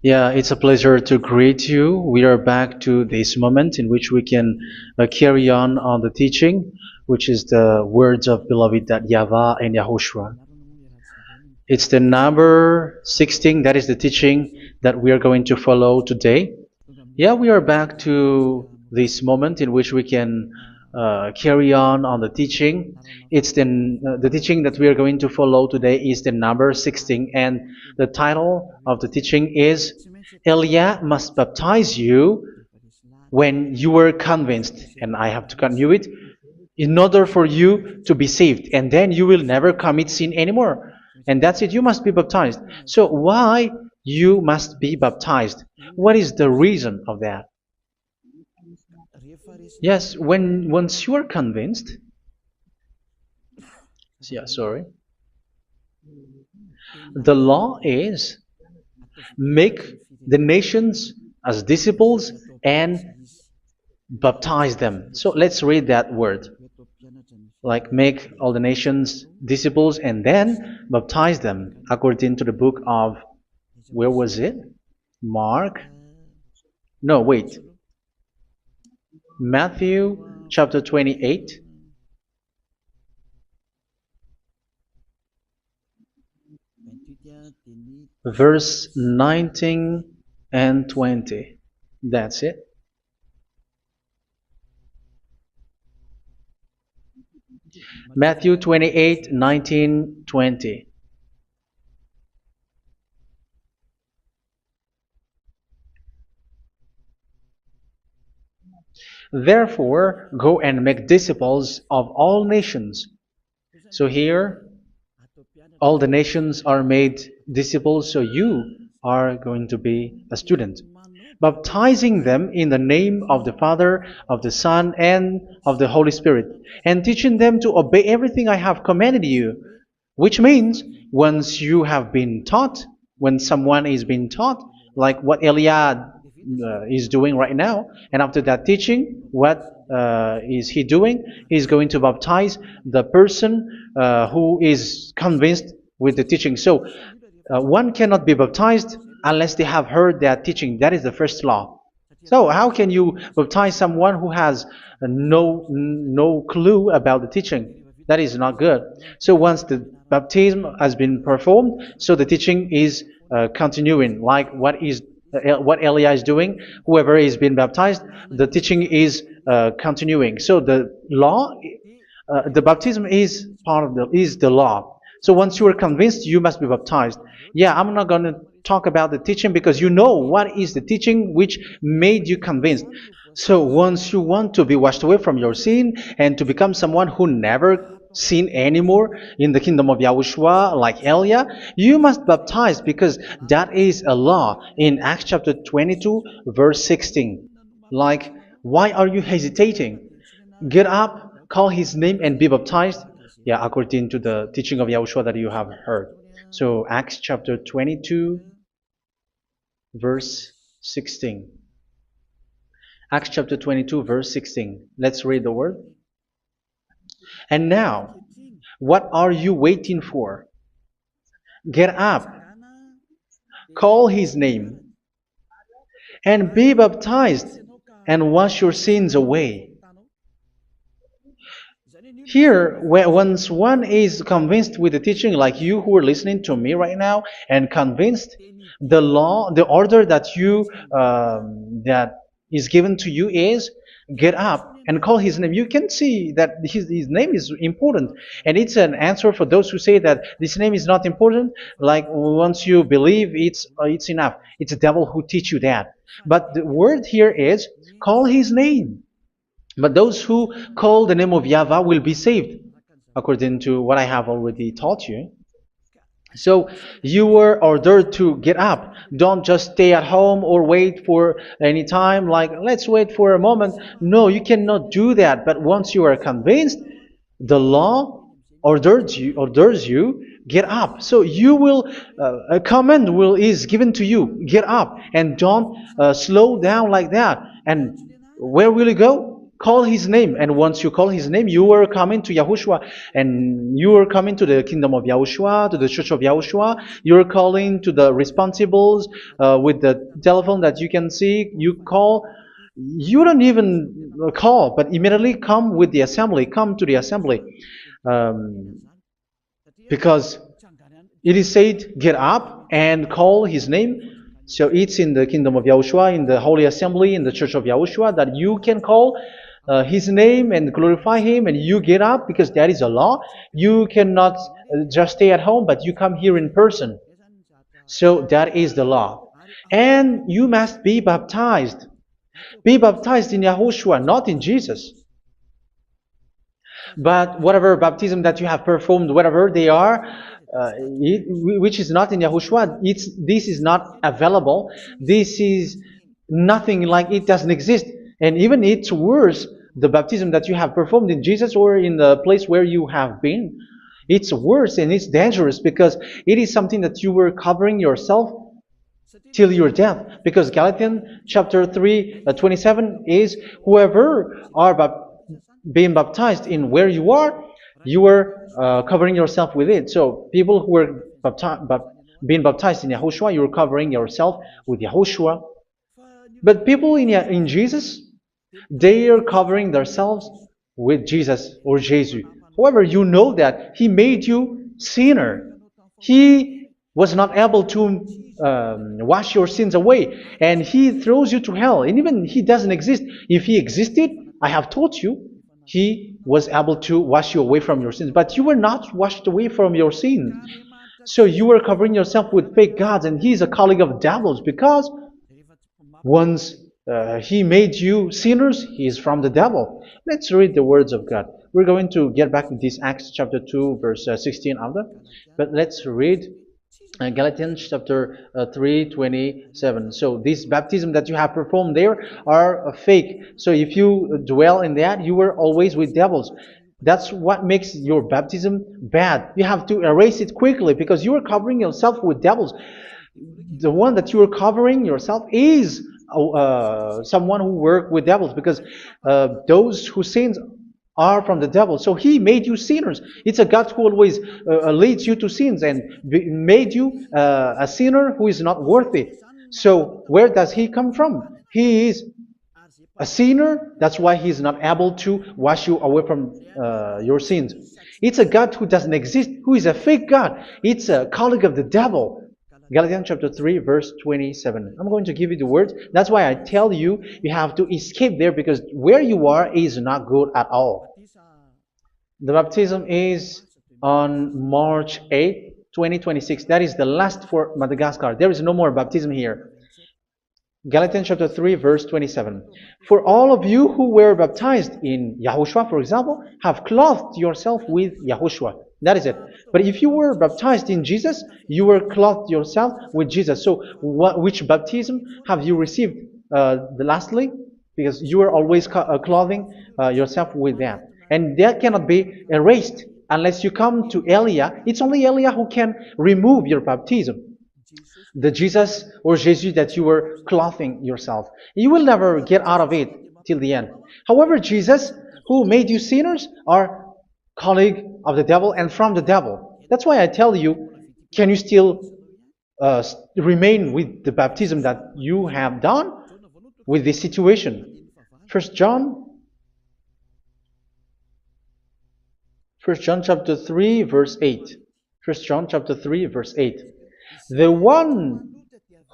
Yeah, it's a pleasure to greet you. We are back to this moment in which we can carry on the teaching, which is the words of beloved that YAHVAH and YAHOSHUA. It's the number 16, that is the teaching that we are going to follow today. Yeah, we are back to this moment in which we can carry on the teaching. It's the teaching that we are going to follow today is the number 16, and the title of the teaching is Elia must baptize you when you were convinced, and I have to continue it, in order for you to be saved, and then you will never commit sin anymore. And that's it, you must be baptized. So why you must be baptized? What is the reason of that? Yes, when once you are convinced, yeah, sorry, the law is make the nations as disciples and baptize them. So let's read that word. Like make all the nations disciples and then baptize them according to the book of, where was it? Mark? No, wait. Matthew chapter 28. Verse 19 and 20. That's it. Matthew 28, 19, 20. Therefore, go and make disciples of all nations. So here, all the nations are made disciples, so you are going to be a student. Baptizing them in the name of the Father, of the Son, and of the Holy Spirit, and teaching them to obey everything I have commanded you. Which means, once you have been taught, when someone is being taught, like what Eliad is doing right now, and after that teaching, what is he doing? He's going to baptize the person who is convinced with the teaching. So one cannot be baptized unless they have heard that teaching. That is the first law. So how can you baptize someone who has no clue about the teaching? That is not good. So once the baptism has been performed, so the teaching is continuing, like what Elia is doing. Whoever is being baptized, the teaching is continuing. So the law, the baptism is part of the law. So once you are convinced, you must be baptized. Yeah, I'm not going to talk about the teaching because you know what is the teaching which made you convinced. So once you want to be washed away from your sin and to become someone who never sin anymore in the kingdom of Yahushua, like Elia, you must baptize because that is a law in Acts chapter 22, verse 16. Like, why are you hesitating? Get up, call his name, and be baptized. Yeah, according to the teaching of Yahushua that you have heard. So Acts chapter 22, verse 16. Acts chapter 22, verse 16. Let's read the word. And now, what are you waiting for? Get up, call his name, and be baptized, and wash your sins away. Here, once one is convinced with the teaching, like you who are listening to me right now, and convinced, the law, the order that that is given to you is get up and call his name. You can see that his name is important, and it's an answer for those who say that this name is not important. Like once you believe, it's enough. It's the devil who teach you that. But the word here is call his name. But those who call the name of YAHVAH will be saved, according to what I have already taught you. So you were ordered to get up. Don't just stay at home or wait for any time, like let's wait for a moment. No, you cannot do that. But once you are convinced, the law orders you get up. So you will a command is given to you. Get up and don't slow down like that. And where will you go? call his name, and once you call his name, you are coming to Yahushua, and you are coming to the kingdom of Yahushua, to the church of Yahushua. You are calling to the responsibles with the telephone that you can see. You call. You don't even call, but immediately come with the assembly. Come to the assembly, um, because it is said, "Get up and call his name." So it's in the kingdom of Yahushua, in the holy assembly, in the church of Yahushua, that you can call his name and glorify him, and you get up because that is a law. You cannot just stay at home, but you come here in person. So that is the law. And you must be baptized. Be baptized in Yahushua, not in Jesus. But whatever baptism that you have performed, whatever they are, which is not in Yahushua, this is not available. This is nothing, like it doesn't exist. And even it's worse, the baptism that you have performed in Jesus or in the place where you have been. It's worse and it's dangerous because it is something that you were covering yourself till your death. Because Galatians chapter 3, 27 is, whoever are being baptized in where you are covering yourself with it. So people who were being baptized in Yahushua, you're covering yourself with Yahushua. But people in Jesus, they are covering themselves with Jesus or Jesus. However, you know that he made you sinner. He was not able to wash your sins away, and he throws you to hell. And even he doesn't exist. If he existed, I have told you, he was able to wash you away from your sins. But you were not washed away from your sins. So you were covering yourself with fake gods, and he's a colleague of devils, because once he made you sinners, he is from the devil. Let's read the words of God. We're going to get back to this Acts chapter 2, verse 16 after. But let's read Galatians chapter 3, 27. So this baptism that you have performed there are fake. So if you dwell in that, you were always with devils. That's what makes your baptism bad. You have to erase it quickly because you are covering yourself with devils. The one that you are covering yourself is someone who worked with devils, because those who sins are from the devil. So he made you sinners. It's a God who always leads you to sins and made you a sinner who is not worthy. So where does he come from? He is a sinner. That's why he is not able to wash you away from your sins. It's a God who doesn't exist, who is a fake God. It's a colleague of the devil. Galatians chapter 3, verse 27. I'm going to give you the words. That's why I tell you, you have to escape there, because where you are is not good at all. The baptism is on March 8, 2026. That is the last for Madagascar. There is no more baptism here. Galatians chapter 3, verse 27. For all of you who were baptized in Yahushua, for example, have clothed yourself with Yahushua. That is it. But if you were baptized in Jesus, you were clothed yourself with Jesus. So which baptism have you received lastly? Because you are always clothing yourself with that. And that cannot be erased unless you come to Elia. It's only Elia who can remove your baptism. The Jesus or Jesus that you were clothing yourself. You will never get out of it till the end. However, Jesus, who made you sinners, are colleague of the devil and from the devil. That's why I tell you, can you still remain with the baptism that you have done with this situation? First John chapter 3, verse 8. First John chapter 3, verse 8. The one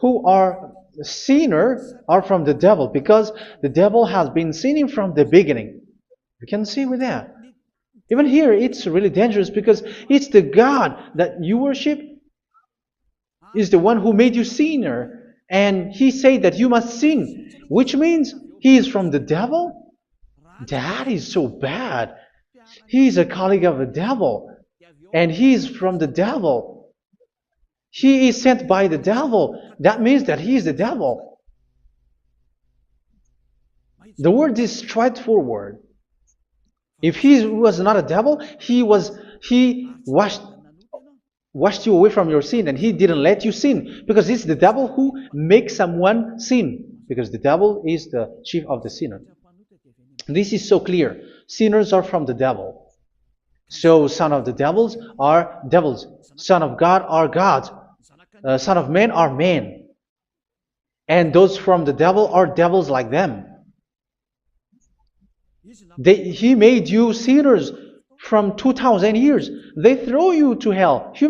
who are sinners are from the devil, because the devil has been sinning from the beginning. You can see with that. Even here, it's really dangerous, because it's the God that you worship is the one who made you sinner, and he said that you must sin, which means he is from the devil. That is so bad. He is a colleague of the devil, and he is from the devil. He is sent by the devil. That means that he is the devil. The word is straightforward. If he was not a devil, he washed you away from your sin, and he didn't let you sin, because it's the devil who makes someone sin, because the devil is the chief of the sinner. This is so clear. Sinners are from the devil. So son of the devils are devils. Son of God are gods. Son of men are men. And those from the devil are devils like them. He made you sinners from 2000 years. They throw you to hell. He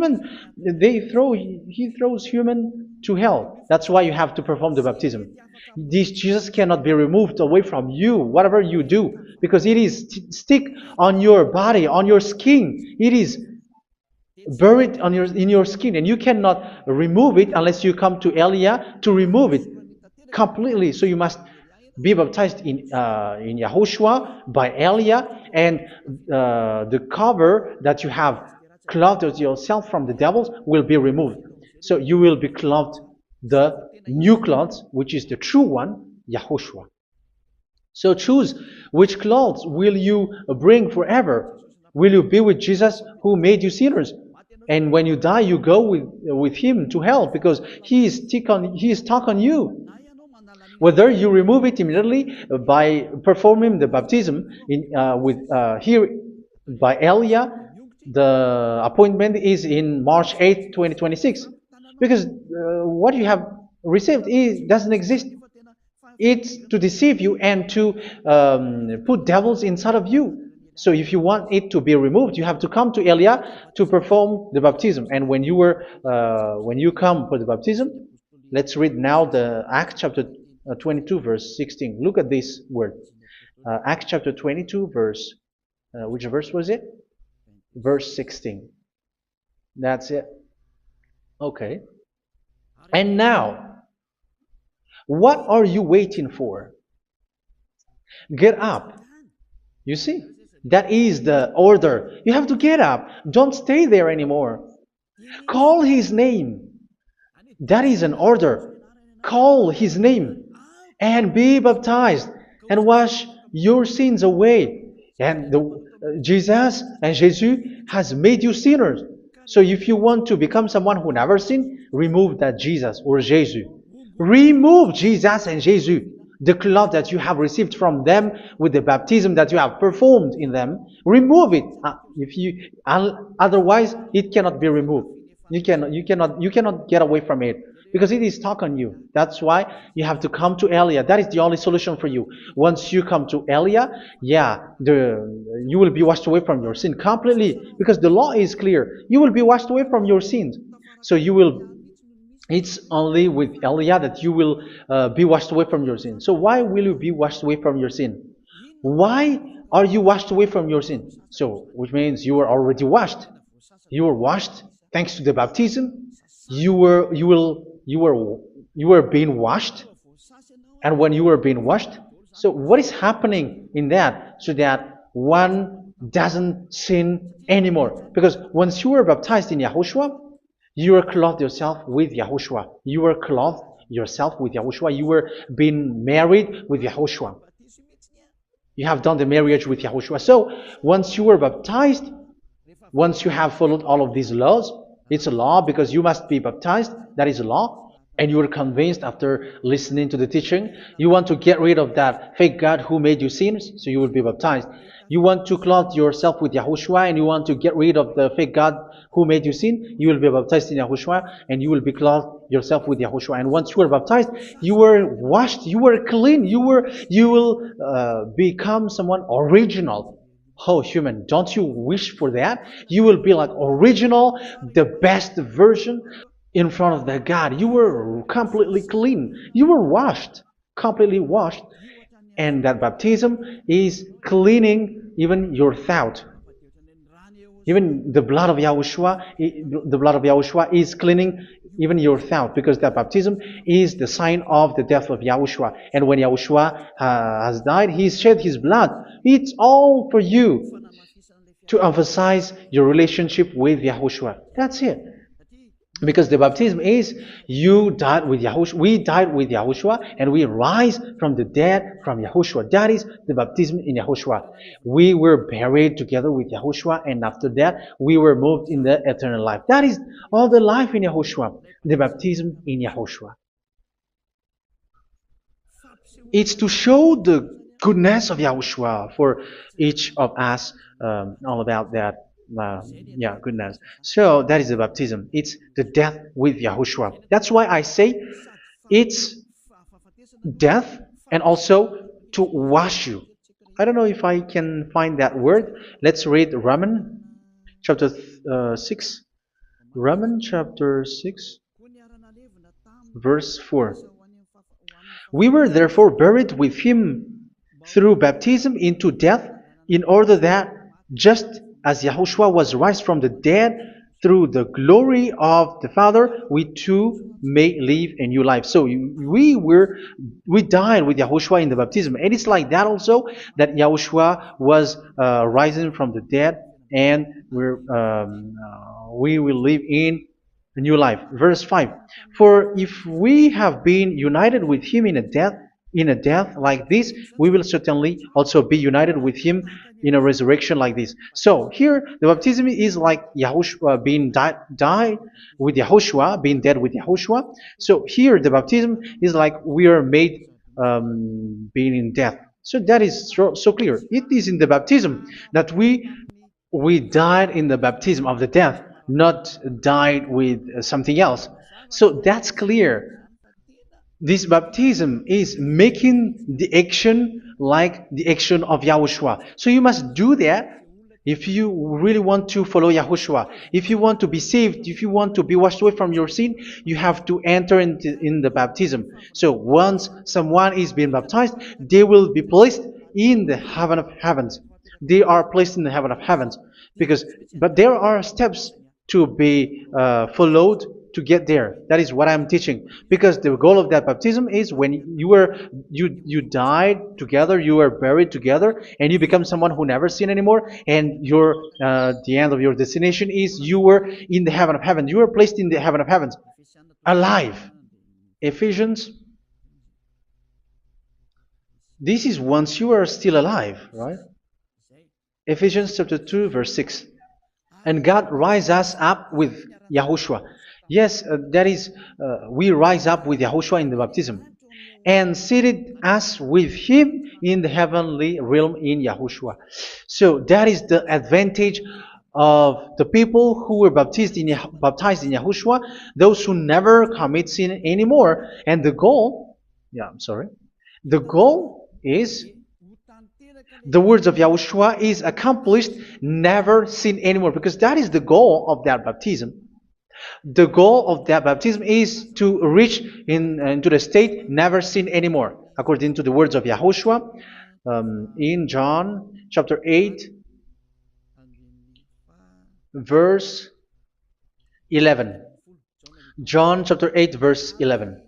throws human to hell. That's why you have to perform the baptism. This Jesus cannot be removed away from you, whatever you do, because it is stick on your body, on your skin. It is buried in your skin, and you cannot remove it unless you come to Elia to remove it completely. So you must be baptized in Yahushua by Elia, and the cover that you have clothed yourself from the devils will be removed. So you will be clothed the new clothes, which is the true one, Yahushua. So choose which clothes will you bring forever. Will you be with Jesus who made you sinners? And when you die, you go with him to hell because he is stuck on you. Whether you remove it immediately by performing the baptism here by Elia, the appointment is in March 8th, 2026. Because what you have received doesn't exist. It's to deceive you and to put devils inside of you. So if you want it to be removed, you have to come to Elia to perform the baptism. And when you come for the baptism, let's read now the Acts chapter 22 verse 16. Look at this word. Acts chapter 22 verse, which verse was it? Verse 16. That's it. Okay. And now, what are you waiting for? Get up. You see, that is the order. You have to get up. Don't stay there anymore. Call his name. That is an order. Call his name and be baptized and wash your sins away. And Jesus has made you sinners. So if you want to become someone who never sinned, remove that Jesus or Jesus. Remove Jesus and Jesus, the cloth that you have received from them with the baptism that you have performed in them. Remove it. Otherwise, it cannot be removed. You cannot get away from it because it is stuck on you. That's why you have to come to Elia. That is the only solution for you. Once you come to Elia, you will be washed away from your sin completely because the law is clear. You will be washed away from your sins. So it's only with Elia that you will be washed away from your sin. So why will you be washed away from your sin? Why are you washed away from your sin? So, which means you were already washed. You were washed thanks to the baptism. You were being washed, and when you were being washed, so what is happening in that? So that one doesn't sin anymore. Because once you were baptized in Yahushua, you were clothed yourself with Yahushua. You were clothed yourself with Yahushua. You were being married with Yahushua. You have done the marriage with Yahushua. So once you were baptized, once you have followed all of these laws, it's a law because you must be baptized. That is a law. And you are convinced after listening to the teaching, you want to get rid of that fake God who made you sinners, so you will be baptized. You want to clothe yourself with Yahushua and you want to get rid of the fake God who made you sin, you will be baptized in Yahushua and you will be clothed yourself with Yahushua. And once you are baptized, you were washed, you were clean, you will become someone original. Oh, human, don't you wish for that? You will be like original, the best version in front of the God. You were completely clean. You were washed, completely washed. And that baptism is cleaning even your thought. Even the blood of Yahushua is cleaning even your thought, because that baptism is the sign of the death of Yahushua. And when Yahushua has died, he shed his blood. It's all for you to emphasize your relationship with Yahushua. That's it. Because the baptism is you died with Yahushua, we died with Yahushua, and we rise from the dead from Yahushua. That is the baptism in Yahushua. We were buried together with Yahushua, and after that we were moved in the eternal life. That is all the life in Yahushua, the baptism in Yahushua. It's to show goodness of Yahushua for each of us, all about that. Yeah, goodness. So that is the baptism. It's the death with Yahushua. That's why I say it's death and also to wash you. I don't know if I can find that word. Let's read Romans chapter 6. Romans chapter 6, verse 4. We were therefore buried with him through baptism into death, in order that, just as Yahushua was raised from the dead through the glory of the Father, we too may live a new life. So we died with Yahushua in the baptism, and it's like that also that Yahushua was rising from the dead, and we will live in a new life. Verse 5. For if we have been united with him in a death like this, we will certainly also be united with him in a resurrection like this. So here the baptism is like Yahushua being died with Yahushua, being dead with Yahushua. So here the baptism is like we are made being in death. So that is so clear. It is in the baptism that we died in the baptism of the death, not died with something else. So that's clear. This baptism is making the action like the action of Yahushua. So you must do that if you really want to follow Yahushua. If you want to be saved, if you want to be washed away from your sin, you have to enter in the baptism. So once someone is being baptized, they will be placed in the heaven of heavens. They are placed in the heaven of heavens but there are steps to be followed to get there. That is what I'm teaching. Because the goal of that baptism is when you died together, you were buried together, and you become someone who never sin anymore. And the end of your destination is you were in the heaven of heaven. You were placed in the heaven of heavens, alive. Ephesians. This is once you are still alive, right? Ephesians chapter 2, verse 6. And God rise us up with Yahushua. Yes, that is, we rise up with Yahushua in the baptism. And seated us with him in the heavenly realm in Yahushua. So that is the advantage of the people who were baptized in Yahushua, those who never commit sin anymore. And the goal is the words of Yahushua is accomplished, never sin anymore, because that is the goal of that baptism. The goal of that baptism is to reach into the state never sin anymore, according to the words of Yahushua in John chapter 8, verse 11. John chapter 8, verse 11.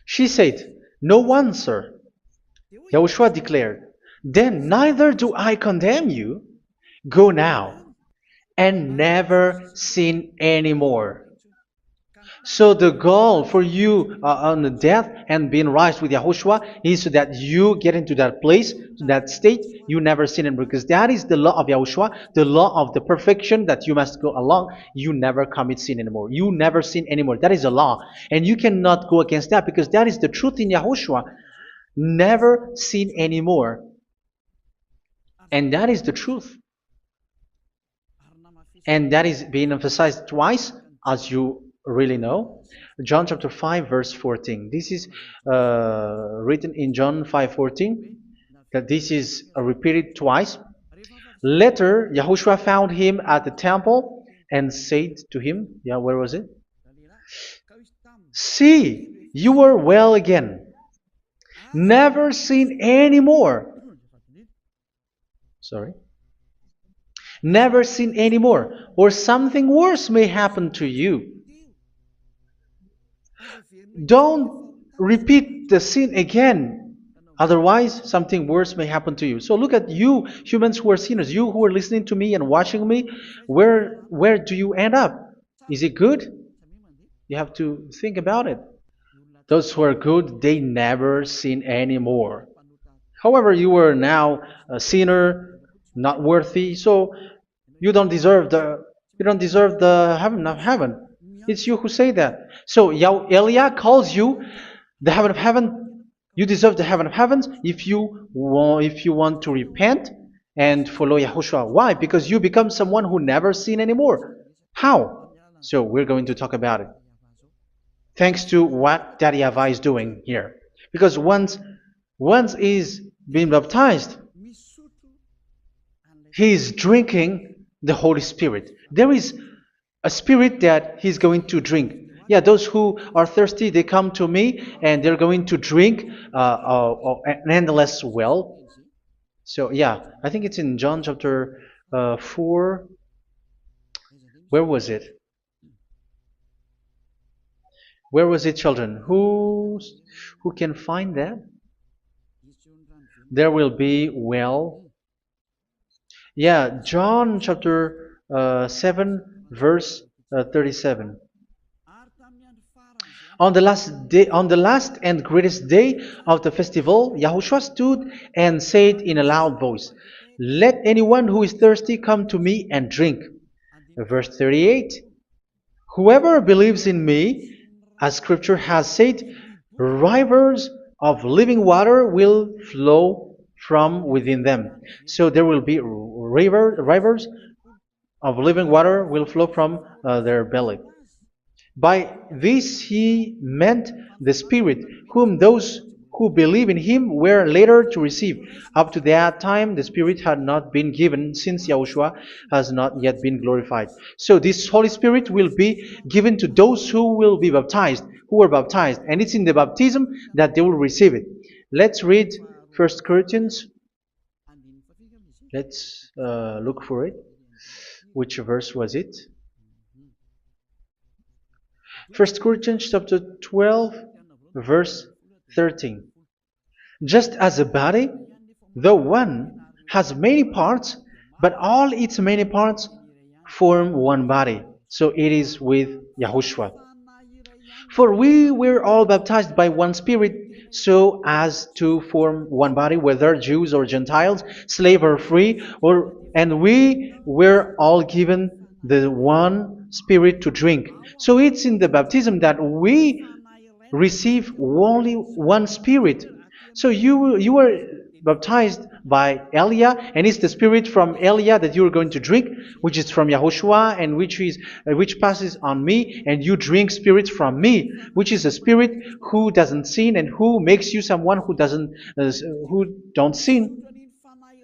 She said, "No one, sir." Yahushua declared, "Then neither do I condemn you. Go now and never sin anymore." So the goal for you on the death and being raised with Yahushua is so that you get into that place, to that state, you never sin anymore. Because that is the law of Yahushua, the law of the perfection that you must go along. You never commit sin anymore. You never sin anymore. That is a law. And you cannot go against that because that is the truth in Yahushua. Never sin anymore. And that is the truth. And that is being emphasized twice, as you really know. John chapter 5, verse 14. This is written in John 5:14. That this is repeated twice. Later, Yahushua found him at the temple and said to him, where was it? "See, you are well again. Never sin anymore." Sorry. Never sin anymore, or something worse may happen to you. Don't repeat the sin again. Otherwise, something worse may happen to you. So look at you, humans who are sinners, you who are listening to me and watching me. Where do you end up? Is it good? You have to think about it. Those who are good, they never sin anymore. However, you are now a sinner, not worthy, so you don't deserve the heaven of heaven. It's you who say that. So Eliah calls you the heaven of heaven You deserve the heaven of heavens if you want to repent and follow Yahushua. Why? Because you become someone who never sin anymore. How? So we're going to talk about it. Thanks to what Daddy YAHVAH is doing here. Because once he's been baptized, he is drinking the Holy Spirit. There is a spirit that he's going to drink. Yeah, those who are thirsty, they come to me and they're going to drink an endless well. So, yeah, I think it's in John chapter 4. Where was it? Where was it, children? Who can find that? There will be well. Yeah, John chapter 7, verse 37. On the last and greatest day of the festival, Yahushua stood and said in a loud voice, "Let anyone who is thirsty come to me and drink." Verse 38, "Whoever believes in me, as scripture has said, rivers of living water will flow from within them." So there will be rivers of living water will flow from their belly. By this he meant the Spirit, whom those who believe in him were later to receive. Up to that time, the Spirit had not been given, since Yahushua has not yet been glorified. So this Holy Spirit will be given to those who will be baptized, who were baptized, and it's in the baptism that they will receive it. Let's read 1 Corinthians. Let's look for it. Which verse was it? 1 Corinthians chapter 12, verse 13. Just as a body, though one, has many parts, but all its many parts form one body. So it is with Yahushua. For we were all baptized by one Spirit, so as to form one body, whether Jews or Gentiles, slave or free, and we were all given the one Spirit to drink. So it's in the baptism that we receive only one Spirit. So you were baptized by Elia, and it's the Spirit from Elia that you are going to drink, which is from Yahushua, and which passes on me, and you drink Spirit from me, which is a Spirit who doesn't sin and who makes you someone who don't sin.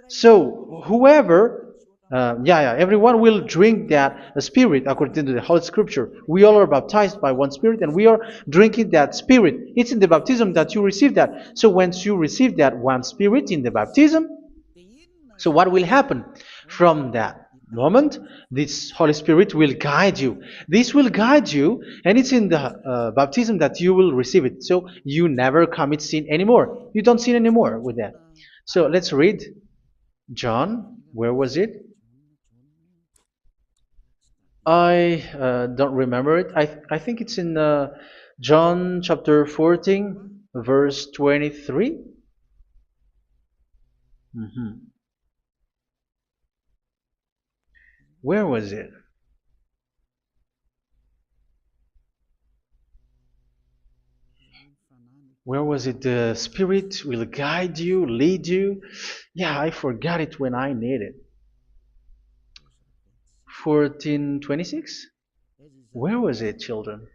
So whoever everyone will drink that Spirit according to the Holy Scripture. We all are baptized by one Spirit, and we are drinking that Spirit. It's in the baptism that you receive that. So once you receive that one Spirit in the baptism, so what will happen? From that moment, this Holy Spirit will guide you. This will guide you, and it's in the baptism that you will receive it. So you never commit sin anymore. You don't sin anymore with that. So let's read John. Where was it? I don't remember it. I think it's in John chapter 14, verse 23. Mhm. Where was it? Where was it? The Spirit will guide you, lead you. Yeah, I forgot it when I need it. 14:26? Where was it, children?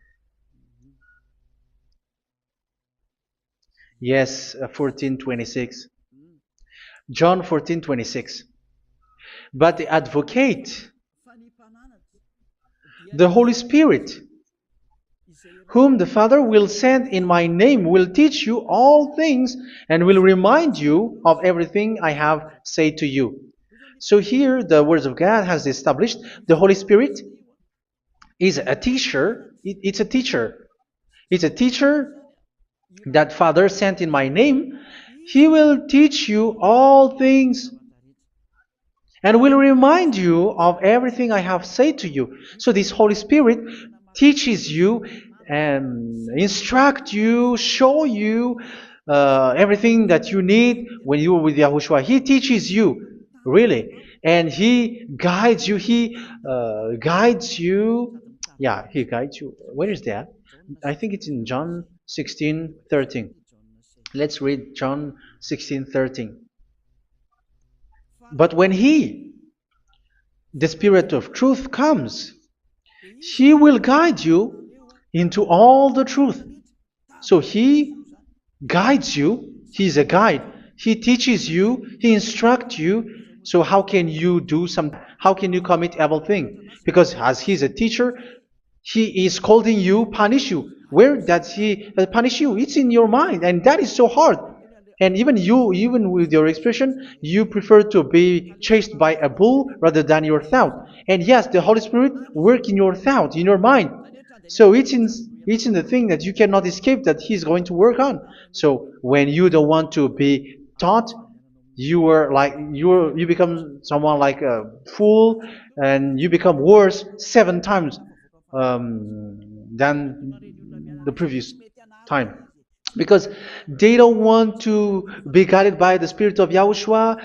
Yes, 14:26. John 14:26. But the advocate, the Holy Spirit, whom the Father will send in my name, will teach you all things and will remind you of everything I have said to you. So here the words of God has established the Holy Spirit is a teacher. It's a teacher. It's a teacher that Father sent in my name. He will teach you all things and will remind you of everything I have said to you. So this Holy Spirit teaches you and instruct you, show you everything that you need when you are with Yahushua. He teaches you, really, and He guides you. He guides you. Yeah, He guides you. Where is that? I think it's in John 16:13. Let's read John 16:13. But when He, the Spirit of truth, comes, He will guide you into all the truth. So He guides you. He's a guide. He teaches you. He instructs you. So how can you do some? How can you commit evil thing? Because as He's a teacher, He is scolding you, punish you. Where does He punish you? It's in your mind, and that is so hard. And even you, even with your expression, you prefer to be chased by a bull rather than your thought. And yes, the Holy Spirit work in your thought, in your mind. So it's in the thing that you cannot escape that He's going to work on. So when you don't want to be taught, you become someone like a fool, and you become worse 7 times than the previous time, because they don't want to be guided by the Spirit of Yahushua,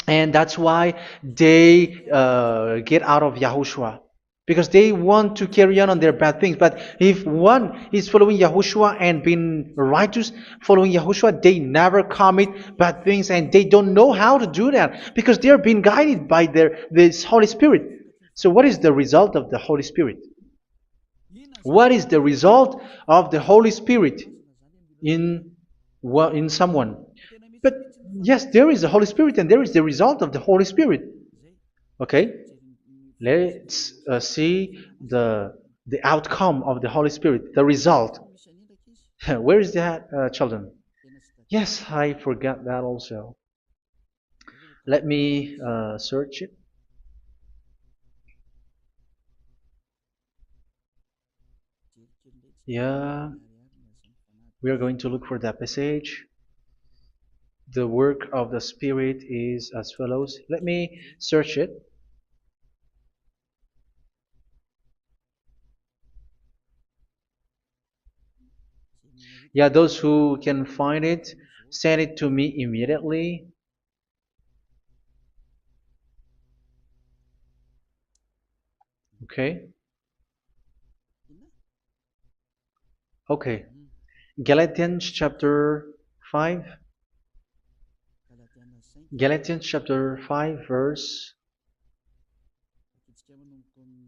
and that's why they get out of Yahushua, because they want to carry on their bad things. But if one is following Yahushua and being righteous, following Yahushua, they never commit bad things, and they don't know how to do that because they are being guided by this Holy Spirit. So what is the result of the Holy Spirit? What is the result of the Holy Spirit in in someone? But yes, there is the Holy Spirit, and there is the result of the Holy Spirit. Okay, let's see the outcome of the Holy Spirit, the result. Where is that, children? Yes, I forgot that also. Let me search it. Yeah, we are going to look for that passage. The work of the Spirit is as follows. Let me search it. Yeah, those who can find it, send it to me immediately. Okay. Okay. Galatians chapter 5. Galatians chapter 5 verse.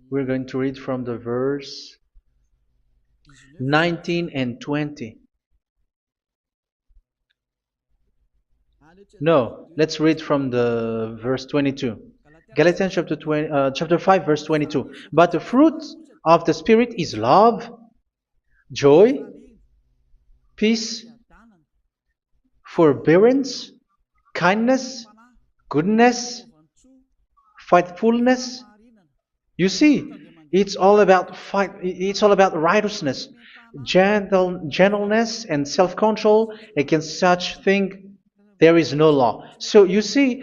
We're going to read from the verse 19 and 20. No, let's read from the verse 22. Galatians chapter 5 verse 22. But the fruit of the Spirit is love, joy, peace, forbearance, kindness, goodness, faithfulness. You see, it's all about fight. It's all about righteousness, gentleness, and self-control. Against such thing, there is no law. So you see,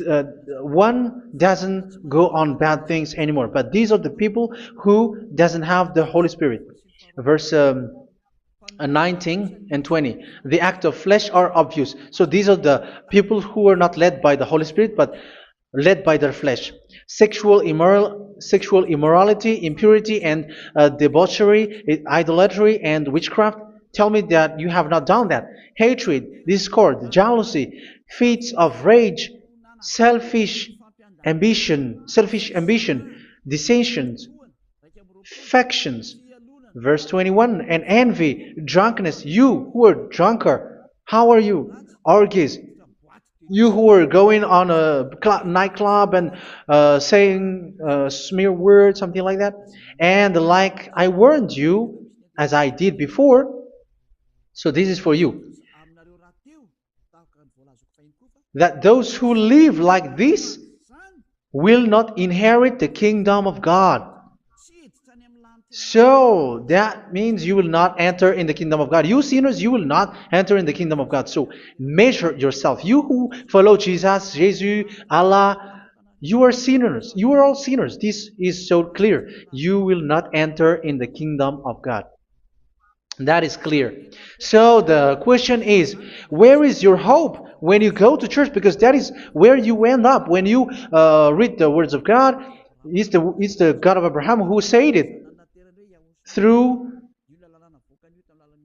uh, one doesn't go on bad things anymore. But these are the people who doesn't have the Holy Spirit. Verse 19 and 20. The act of flesh are obvious. So these are the people who are not led by the Holy Spirit, but led by their flesh. Sexual immorality, impurity, and debauchery, idolatry, and witchcraft. Tell me that you have not done that. Hatred, discord, jealousy, fits of rage, selfish ambition, dissensions, factions. Verse 21, and envy, drunkenness. You who are drunkard, how are you? Orgies. You who are going on a nightclub and saying smear words, something like that. And like I warned you, as I did before, so this is for you, that those who live like this will not inherit the kingdom of God. So that means you will not enter in the kingdom of God. You sinners, you will not enter in the kingdom of God. So measure yourself. You who follow Jesus, Allah, you are sinners. You are all sinners. This is so clear. You will not enter in the kingdom of God. That is clear. So the question is, where is your hope when you go to church? Because that is where you end up when you read the words of God. It's the God of Abraham who said it through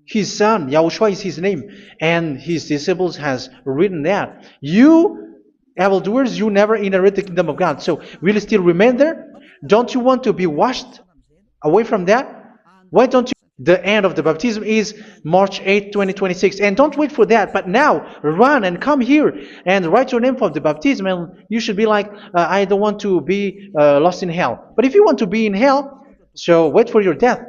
His son, Yahushua is his name, and his disciples has written that. You evildoers, you never inherit the kingdom of God. So will you still remain there? Don't you want to be washed away from that? Why don't you? The end of the baptism is March 8th, 2026. And don't wait for that, but now run and come here and write your name for the baptism. And you should be like, I don't want to be lost in hell. But if you want to be in hell, so wait for your death.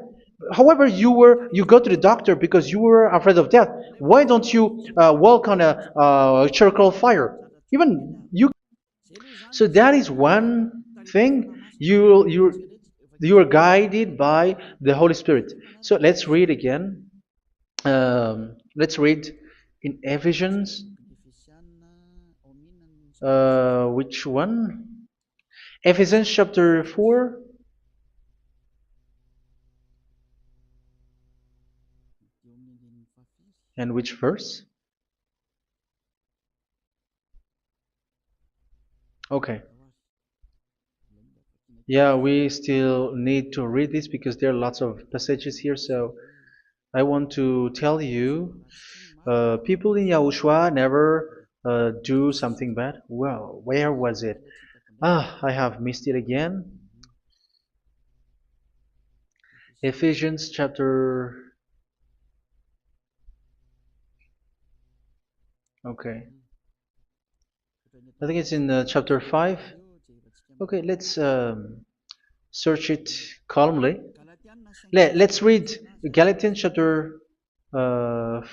However, you go to the doctor because you were afraid of death. Why don't you walk on a charcoal fire? Even you. So that is one thing. You are guided by the Holy Spirit. So let's read again. Let's read in Ephesians. Which one? Ephesians chapter 4. And which verse? Okay. Yeah, we still need to read this because there are lots of passages here. So I want to tell you, people in Yahushua never do something bad. Well, where was it? I have missed it again. Ephesians chapter. Okay. I think it's in chapter 5. Okay, let's search it calmly. Let's read Galatians chapter 5,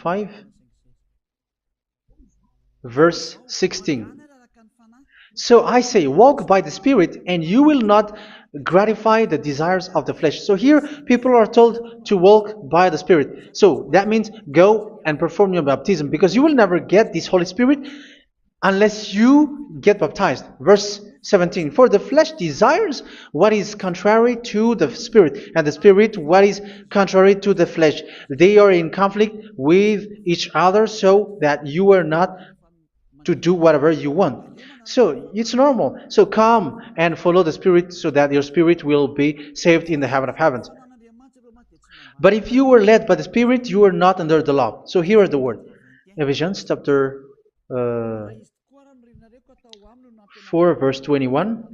verse 16. So I say, walk by the Spirit, and you will not gratify the desires of the flesh. So here, people are told to walk by the Spirit. So that means go and perform your baptism, because you will never get this Holy Spirit unless you get baptized. Verse 17. For the flesh desires what is contrary to the Spirit, and the Spirit what is contrary to the flesh. They are in conflict with each other, so that you are not to do whatever you want. So it's normal. So come and follow the Spirit so that your spirit will be saved in the heaven of heavens. But if you were led by the Spirit, you are not under the law. So here are the word. Ephesians chapter 4 verse 21.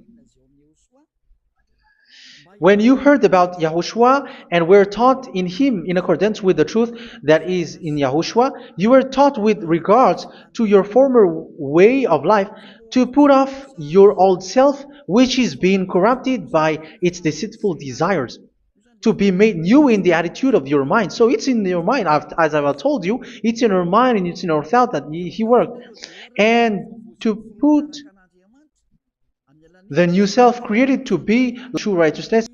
When you heard about Yahushua and were taught in him in accordance with the truth that is in Yahushua, you were taught with regards to your former way of life to put off your old self, which is being corrupted by its deceitful desires, to be made new in the attitude of your mind. So it's in your mind, as I've told you, it's in your mind and it's in your thought that he worked. And to put the new self created to be true righteousness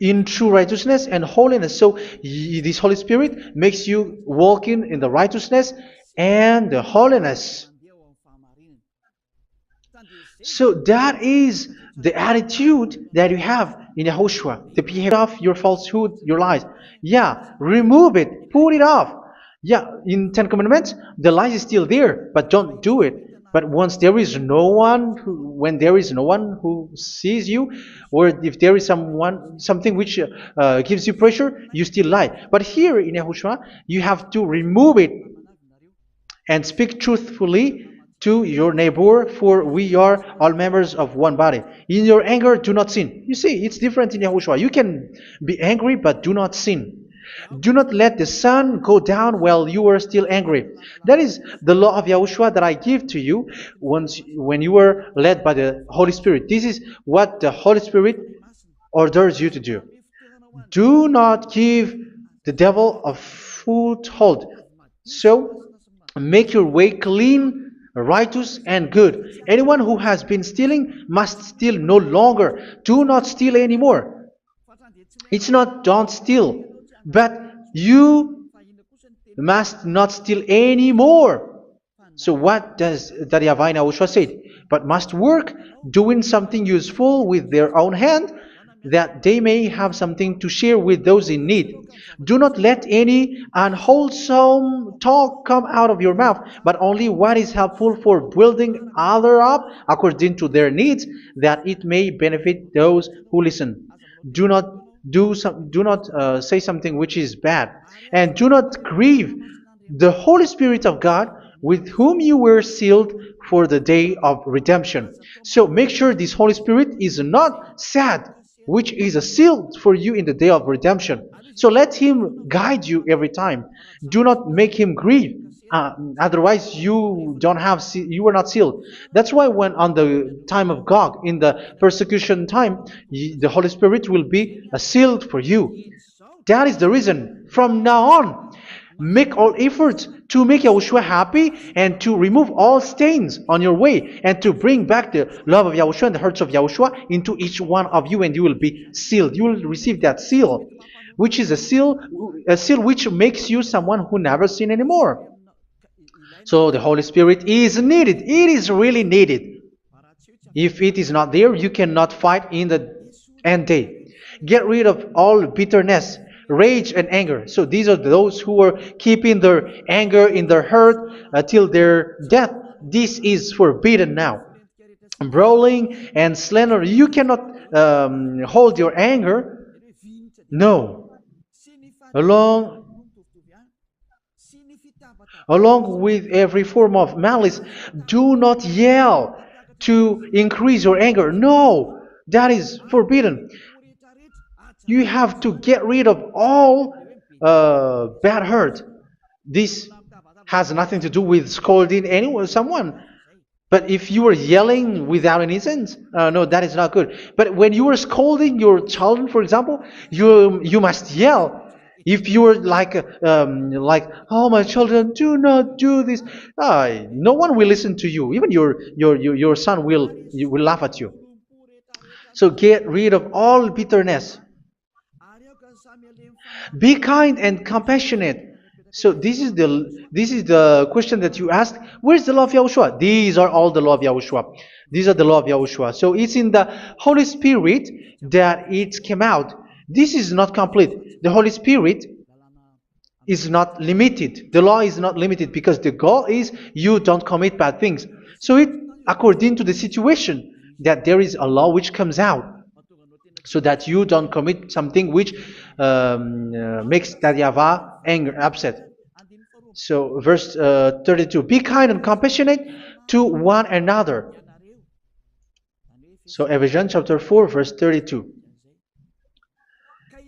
in true righteousness and holiness. So this Holy Spirit makes you walking in the righteousness and the holiness. So that is the attitude that you have in Yahushua. The behavior of your falsehood, your lies. Yeah, remove it, put it off. Yeah, in Ten Commandments, the lies is still there, but don't do it. But once there is no one, when there is no one who sees you, or if there is something which gives you pressure, you still lie. But here in Yahushua, you have to remove it and speak truthfully to your neighbor, for we are all members of one body. In your anger, do not sin. You see, it's different in Yahushua. You can be angry, but do not sin. Do not let the sun go down while you are still angry. That is the law of Yahushua that I give to you when you were led by the Holy Spirit. This is what the Holy Spirit orders you to do. Do not give the devil a foothold. So, make your way clean, righteous, and good. Anyone who has been stealing must steal no longer. Do not steal anymore. It's not don't steal, but you must not steal anymore. So what does the YAHVAH YAHOSHUA say? But must work, doing something useful with their own hand, that they may have something to share with those in need. Do not let any unwholesome talk come out of your mouth, but only what is helpful for building others up according to their needs, that it may benefit those who listen. Do not Do not say something which is bad, and do not grieve the Holy Spirit of God, with whom you were sealed for the day of redemption. So make sure this Holy Spirit is not sad, which is a seal for you in the day of redemption. So let Him guide you every time. Do not make Him grieve. Otherwise, you were not sealed. That's why when on the time of God, in the persecution time, the Holy Spirit will be sealed for you. That is the reason. From now on, make all efforts to make Yahushua happy and to remove all stains on your way and to bring back the love of Yahushua and the hearts of Yahushua into each one of you, and you will be sealed. You will receive that seal, which is a seal which makes you someone who never sin anymore. So the Holy Spirit is needed. It is really needed. If it is not there, you cannot fight in the end day. Get rid of all bitterness, rage, and anger. So these are those who are keeping their anger in their heart until their death. This is forbidden now. Brawling and slander. You cannot hold your anger. No. Along Along with every form of malice, do not yell to increase your anger. No, that is forbidden. You have to get rid of all bad hurt. This has nothing to do with scolding anyone, someone. But if you are yelling without any sense, no, that is not good. But when you are scolding your children, for example, you must yell. If you are like, oh my children, do not do this, no one will listen to you. Even your son will laugh at you. So get rid of all bitterness. Be kind and compassionate. So this is the question that you asked. Where's the law of Yahushua? These are all the law of Yahushua. These are the law of Yahushua. So it's in the Holy Spirit that it came out. This is not complete. The Holy Spirit is not limited. The law is not limited because the goal is you don't commit bad things. So it according to the situation that there is a law which comes out, so that you don't commit something which makes that YAHVAH angry, upset. So verse 32, be kind and compassionate to one another. So Ephesians chapter 4 verse 32.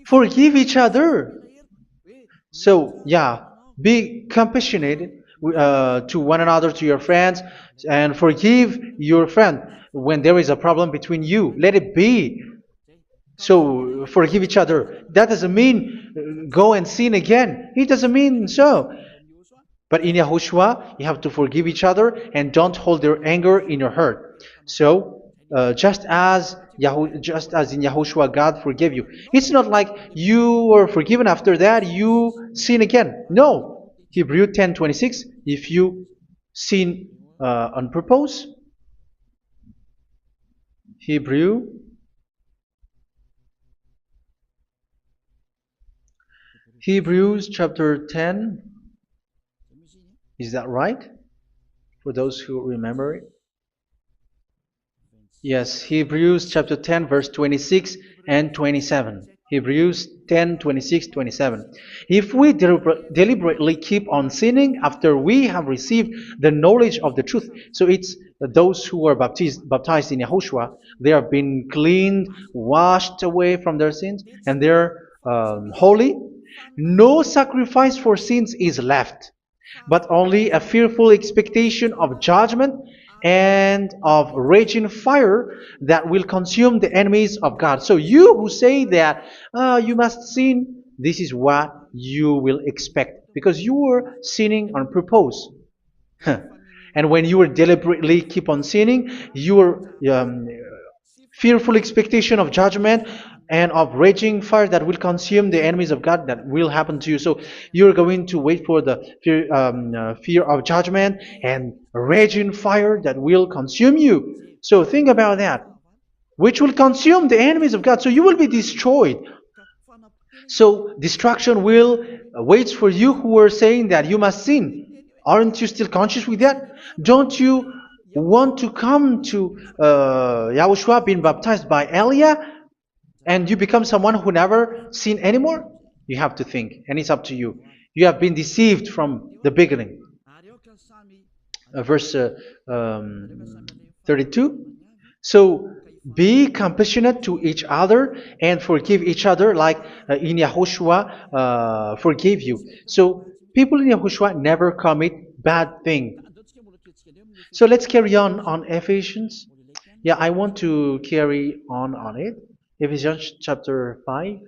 Forgive each other. So yeah, be compassionate to one another, to your friends, and forgive your friend when there is a problem between you. Let it be. So forgive each other. That doesn't mean go and sin again. It doesn't mean so. But in Yahushua, you have to forgive each other and don't hold their anger in your heart. So just as in Yahushua, God forgave you. It's not like you were forgiven after that you sin again. No. Hebrew 10:26. If you sin on purpose, Hebrews chapter 10. Is that right? For those who remember it? Yes, Hebrews chapter 10 verse 26 and 27. Hebrews 10, 26, 27. If we deliberately keep on sinning after we have received the knowledge of the truth, so it's those who are baptized in Yahushua, they have been cleaned, washed away from their sins, and they're holy. No sacrifice for sins is left, but only a fearful expectation of judgment and of raging fire that will consume the enemies of God. So you who say that you must sin, this is what you will expect, because you were sinning on purpose. And when you were deliberately keep on sinning, your fearful expectation of judgment and of raging fire that will consume the enemies of God, that will happen to you. So you're going to wait for the fear of judgment and raging fire that will consume you. So think about that, which will consume the enemies of God. So you will be destroyed. So destruction will wait for you who are saying that you must sin. Aren't you still conscious with that? Don't you want to come to Yahushua being baptized by Elia and you become someone who never sin anymore? You have to think, and it's up to you. You have been deceived from the beginning. Verse 32. So be compassionate to each other and forgive each other like in Yahushua forgave you. So people in Yahushua never commit bad thing. So let's carry on Ephesians. Yeah, I want to carry on it. Ephesians chapter 5.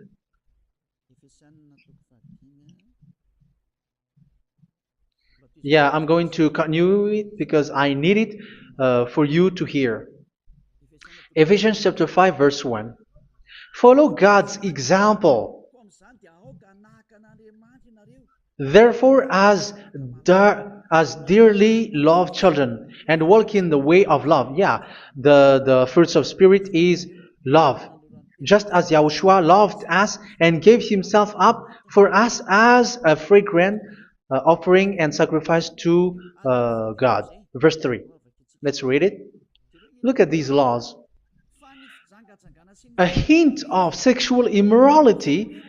Yeah, I'm going to continue it because I need it for you to hear. Ephesians chapter 5 verse 1. Follow God's example. Therefore, as dearly loved children, and walk in the way of love. Yeah, the fruits of spirit is love. Just as Yahushua loved us and gave himself up for us as a fragrant offering and sacrifice to God. Verse 3. Let's read it. Look at these laws. A hint of sexual immorality,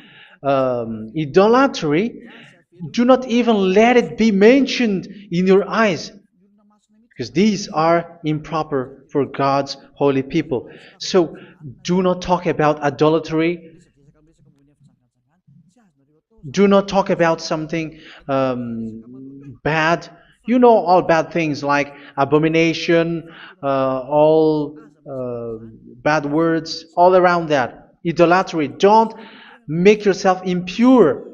idolatry, do not even let it be mentioned in your eyes, because these are improper for God's holy people. So do not talk about idolatry. Do not talk about something bad. You know all bad things like abomination, all bad words, all around that. Idolatry. Don't make yourself impure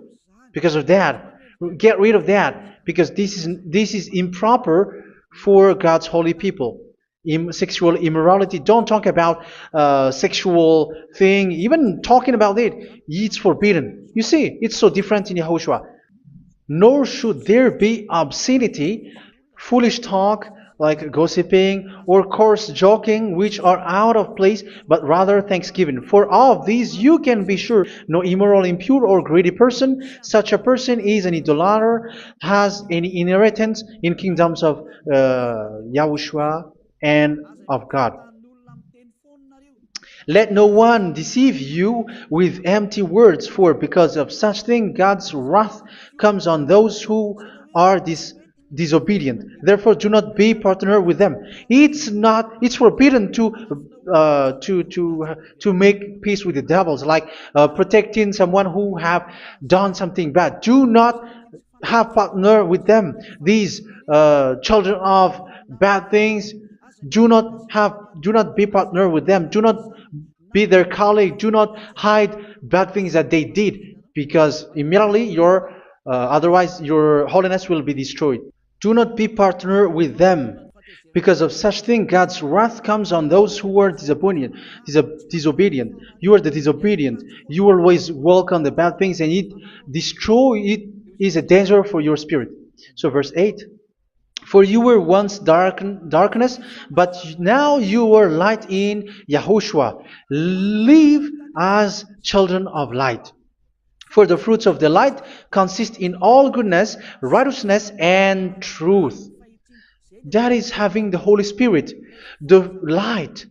because of that. Get rid of that because this is improper for God's holy people. Sexual immorality. Don't talk about sexual thing. Even talking about it, it's forbidden. You see, it's so different in Yahushua. Nor should there be obscenity, foolish talk like gossiping or coarse joking, which are out of place, but rather thanksgiving. For of these you can be sure: no immoral, impure, or greedy person, such a person is an idolater, has any inheritance in kingdoms of Yahushua and of God. Let no one deceive you with empty words, for because of such thing God's wrath comes on those who are disobedient. Therefore, do not be partner with them. It's forbidden to make peace with the devils, like protecting someone who have done something bad. Do not have partner with them. These children of bad things, do not be partner with them. Do not be their colleague. Do not hide bad things that they did, because immediately otherwise your holiness will be destroyed. Do not be partner with them. Because of such thing, God's wrath comes on those who are disobedient. You are the disobedient. You always walk on the bad things, and it is a danger for your spirit. So verse 8. For you were once darkness, but now you are light in Yahushua. Live as children of light. For the fruits of the light consist in all goodness, righteousness, and truth. That is having the Holy Spirit, the light.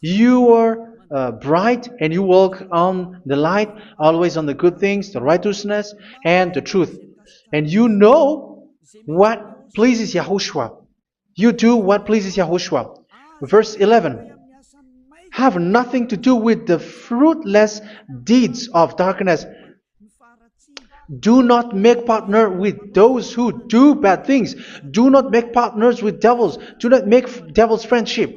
You are bright and you walk on the light, always on the good things, the righteousness, and the truth. And you know what pleases Yahushua. You do what pleases Yahushua. Verse 11. Have nothing to do with the fruitless deeds of darkness. Do not make partner with those who do bad things. Do not make partners with devils. Do not make devils friendship.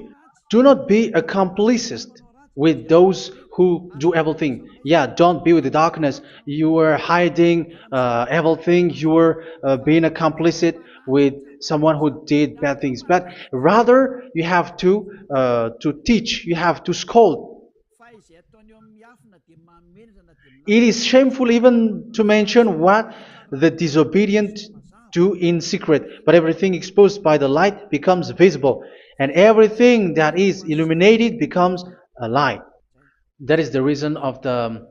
Do not be accomplices with those who do evil thing. Yeah, don't be with the darkness. You are hiding evil thing. You are being a complicit with someone who did bad things. But rather, you have to teach. You have to scold. It is shameful even to mention what the disobedient do in secret, but everything exposed by the light becomes visible, and everything that is illuminated becomes a light. That is the reason of the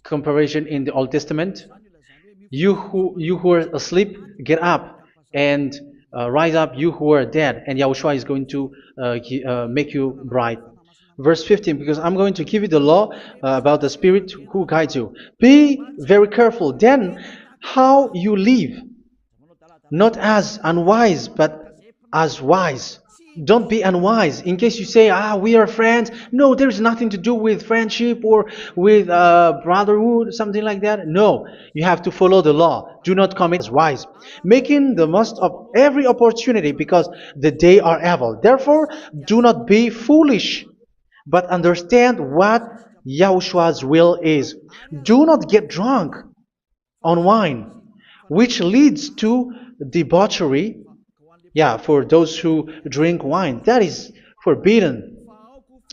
comparison in the Old Testament. You who are asleep, get up and rise up, you who are dead, and Yahushua is going to make you bright. Verse 15, because I'm going to give you the law about the Spirit who guides you. Be very careful then how you live, not as unwise, but as wise. Don't be unwise. In case you say, we are friends. No, there's nothing to do with friendship or with brotherhood, something like that. No, you have to follow the law. Do not commit as wise, making the most of every opportunity because the day are evil. Therefore, do not be foolish, but understand what Yahushua's will is. Do not get drunk on wine, which leads to debauchery. Yeah, for those who drink wine, that is forbidden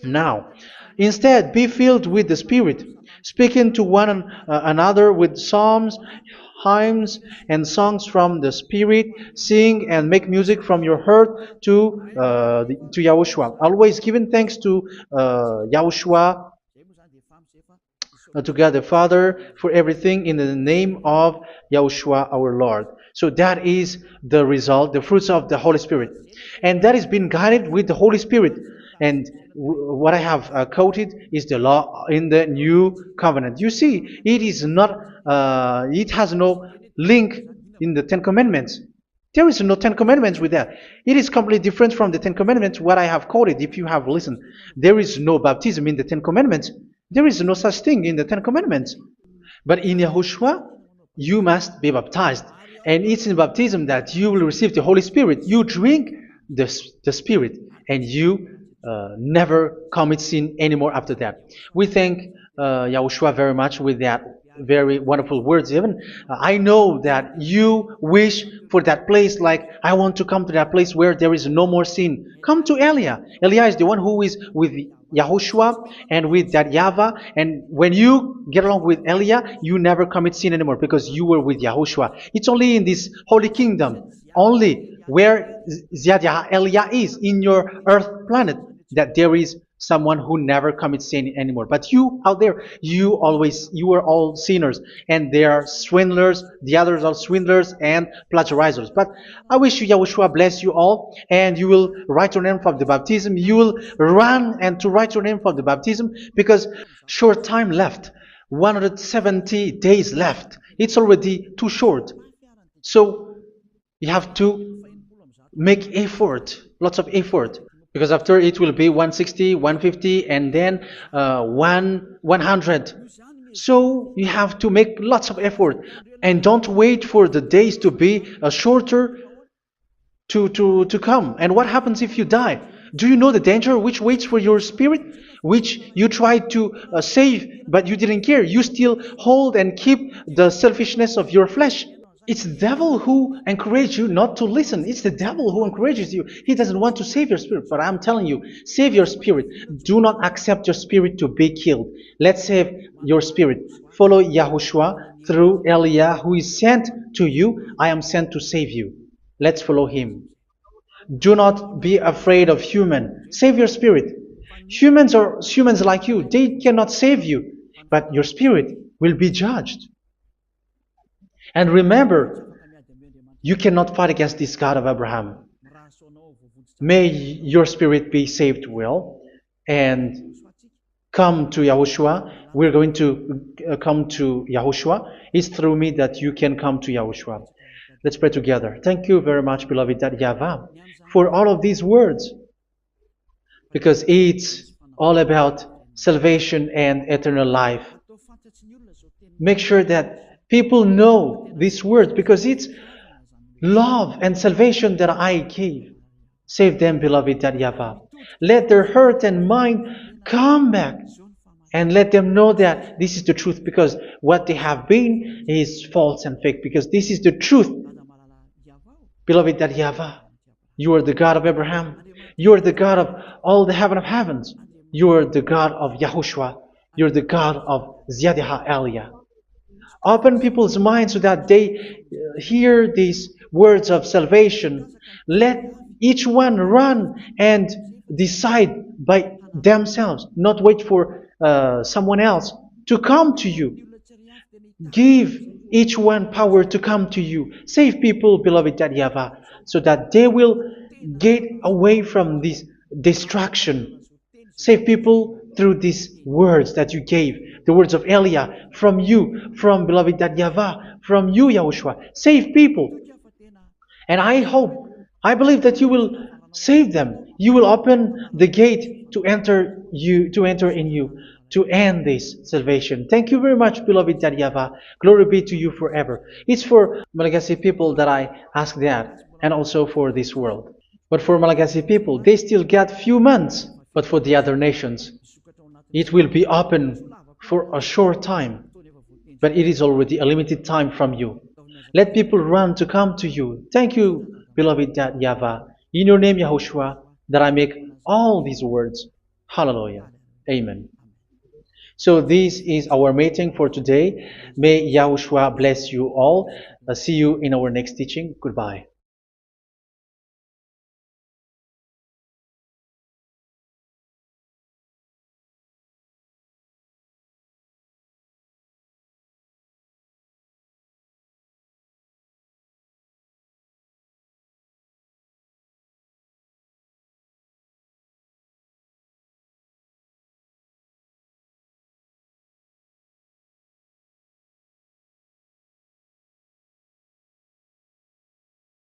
now. Instead, be filled with the Spirit, speaking to one another with psalms, hymns, and songs from the Spirit. Sing and make music from your heart to Yahushua. Always giving thanks to Yahushua, to God the Father, for everything in the name of Yahushua our Lord. So that is the result, the fruits of the Holy Spirit. And that is being guided with the Holy Spirit. And what I have quoted is the law in the new covenant. You see, it is not, it has no link in the Ten Commandments. There is no Ten Commandments with that. It is completely different from the Ten Commandments, what I have quoted, if you have listened. There is no baptism in the Ten Commandments. There is no such thing in the Ten Commandments. But in Yahushua, you must be baptized. And it's in baptism that you will receive the Holy Spirit. You drink the Spirit, and you never commit sin anymore after that. We thank Yahushua very much with that very wonderful words. Even I know that you wish for that place, like I want to come to that place where there is no more sin. Come to Elia. Elia is the one who is with Yahushua and with that YAHVAH. And when you get along with Elia, you never commit sin anymore because you were with Yahushua. It's only in this holy kingdom, only where Elia is, in your earth planet, that there is someone who never commits sin anymore. But you out there, you are all sinners, and they are swindlers. The others are swindlers and plagiarizers. But I wish you, Yahushua, bless you all, and you will write your name for the baptism. You will run and to write your name for the baptism, because short time left, 170 days left. It's already too short. So you have to make effort, lots of effort, because after it will be 160, 150, and then 100. So you have to make lots of effort, and don't wait for the days to be shorter to come. And what happens if you die? Do you know the danger which waits for your spirit, which you tried to save, but you didn't care? You still hold and keep the selfishness of your flesh. It's the devil who encourages you not to listen. It's the devil who encourages you. He doesn't want to save your spirit. But I'm telling you, save your spirit. Do not accept your spirit to be killed. Let's save your spirit. Follow Yahushua through Elia, who is sent to you. I am sent to save you. Let's follow him. Do not be afraid of human. Save your spirit. Humans are humans like you. They cannot save you. But your spirit will be judged. And remember, you cannot fight against this God of Abraham. May your spirit be saved well and come to Yahushua. We're going to come to Yahushua. It's through me that you can come to Yahushua. Let's pray together. Thank you very much, beloved YAHVAH, for all of these words, because it's all about salvation and eternal life. Make sure that people know these words, because it's love and salvation that I gave. Save them, beloved YAHVAH. Let their heart and mind come back, and let them know that this is the truth, because what they have been is false and fake, because this is the truth. Beloved YAHVAH, you are the God of Abraham. You are the God of all the heaven of heavens. You are the God of Yahushua. You are the God of Ziadiha Elia. Open people's minds so that they hear these words of salvation. Let each one run and decide by themselves, not wait for someone else to come to you. Give each one power to come to you. Save people, beloved YAHVAH, so that they will get away from this distraction. Save people through these words that you gave, the words of Elia, from you, from beloved Dad YAHVAH, from you, Yahushua. Save people. And I hope, I believe that you will save them. You will open the gate to enter in you, to end this salvation. Thank you very much, beloved Dad YAHVAH. Glory be to you forever. It's for Malagasy people that I ask that, and also for this world. But for Malagasy people, they still get few months. But for the other nations, it will be open for a short time. But it is already a limited time from you. Let people run to come to you. Thank you, beloved YAHVAH. In your name, Yahushua, that I make all these words. Hallelujah. Amen. So this is our meeting for today. May Yahushua bless you all. See you in our next teaching. Goodbye.